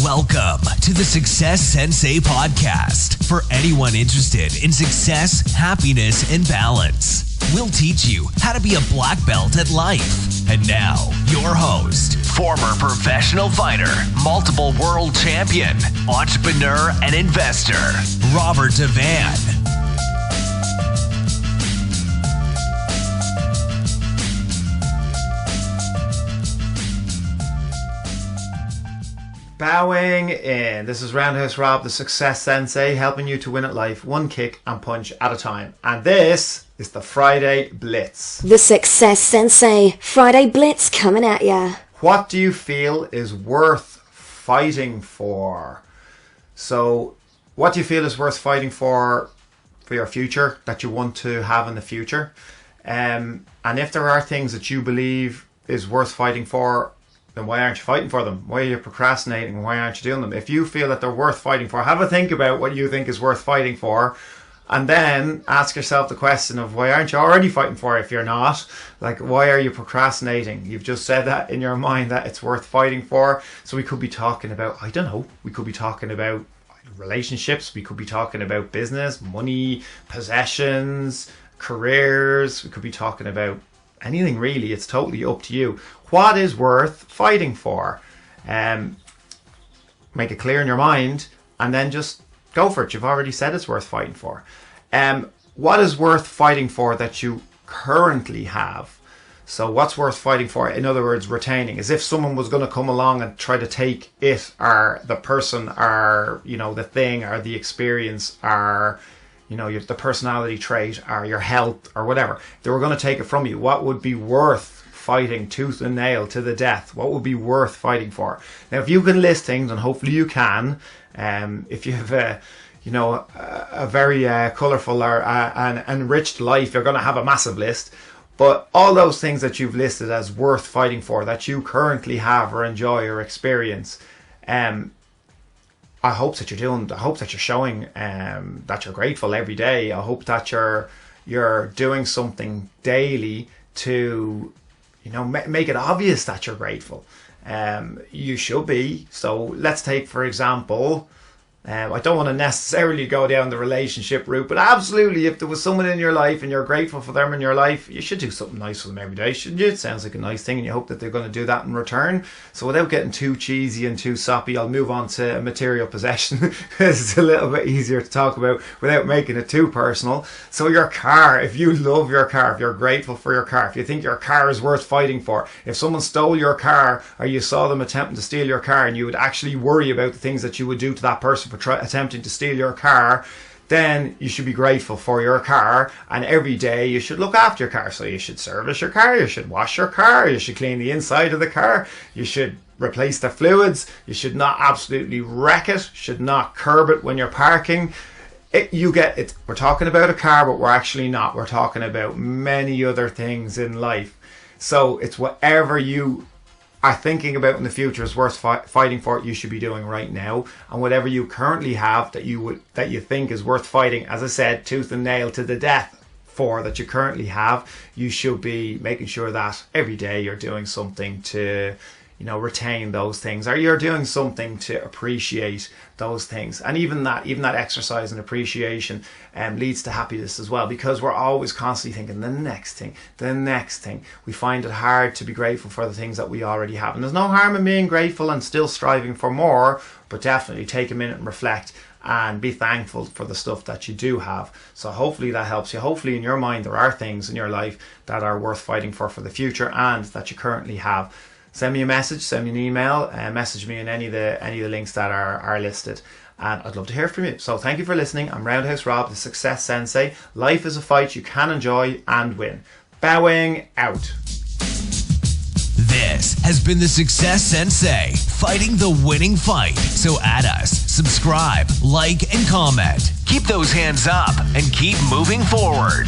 Welcome to the Success Sensei Podcast for anyone interested in success, happiness, and balance. We'll teach you how to be a black belt at life. And now, your host, former professional fighter, multiple world champion, entrepreneur, and investor, Robert Devane. Bowing in. This is Roundhouse Rob, the Success Sensei, helping you to win at life one kick and punch at a time. And this is the Friday Blitz. The Success Sensei Friday Blitz coming at ya. What do you feel is worth fighting for? So, what do you feel is worth fighting for your future, that you want to have in the future? And if there are things that you believe is worth fighting for, then why aren't you fighting for them? Why are you procrastinating? Why aren't you doing them? If you feel that they're worth fighting for, have a think about what you think is worth fighting for, and then ask yourself the question of why aren't you already fighting for it if you're not? Like, why are you procrastinating? You've just said that in your mind that it's worth fighting for. So we could be talking about, I don't know, we could be talking about relationships, we could be talking about business, money, possessions, careers, we could be talking about anything really. It's totally up to you. What is worth fighting for? Make it clear in your mind and then just go for it. You've already said it's worth fighting for. What is worth fighting for that you currently have? So what's worth fighting for? In other words, retaining. As if someone was going to come along and try to take it, or the person, or the thing, or the experience, or the personality trait, or your health, or whatever. They were going to take it from you. What would be worth fighting tooth and nail to the death? What would be worth fighting for? Now, if you can list things, and hopefully you can, if you have a very colourful or an enriched life, you're going to have a massive list. But all those things that you've listed as worth fighting for, that you currently have or enjoy or experience, I hope that you're doing. I hope that you're showing that you're grateful every day. I hope that you're doing something daily to make it obvious that you're grateful. You should be. So let's take, for example, I don't want to necessarily go down the relationship route, but absolutely, if there was someone in your life and you're grateful for them in your life, you should do something nice for them every day, shouldn't you? It sounds like a nice thing, and you hope that they're going to do that in return. So without getting too cheesy and too soppy, I'll move on to material possession, because it's a little bit easier to talk about without making it too personal. So your car, if you love your car, if you're grateful for your car, if you think your car is worth fighting for, if someone stole your car, or you saw them attempting to steal your car, and you would actually worry about the things that you would do to that person for attempting to steal your car, then you should be grateful for your car, and every day you should look after your car. So you should service your car, you should wash your car, you should clean the inside of the car, you should replace the fluids, you should not absolutely wreck it, should not curb it when you're parking. We're talking about a car, but we're actually not. We're talking about many other things in life. So it's whatever you are thinking about in the future is worth fighting for, you should be doing right now. And whatever you currently have that you think is worth fighting, as I said, tooth and nail to the death for, that you currently have, you should be making sure that every day you're doing something to retain those things, or you're doing something to appreciate those things. And even that exercise and appreciation leads to happiness as well, because we're always constantly thinking the next thing. We find it hard to be grateful for the things that we already have, and there's no harm in being grateful and still striving for more, but definitely take a minute and reflect and be thankful for the stuff that you do have. So hopefully that helps you. Hopefully in your mind there are things in your life that are worth fighting for the future, and that you currently have. Send me a message, send me an email, message me in any of the links that are listed, and I'd love to hear from you. So thank you for listening. I'm Roundhouse Rob, the Success Sensei. Life is a fight you can enjoy and win. Bowing out. This has been the Success Sensei, fighting the winning fight. So add us, subscribe, like, and comment. Keep those hands up and keep moving forward.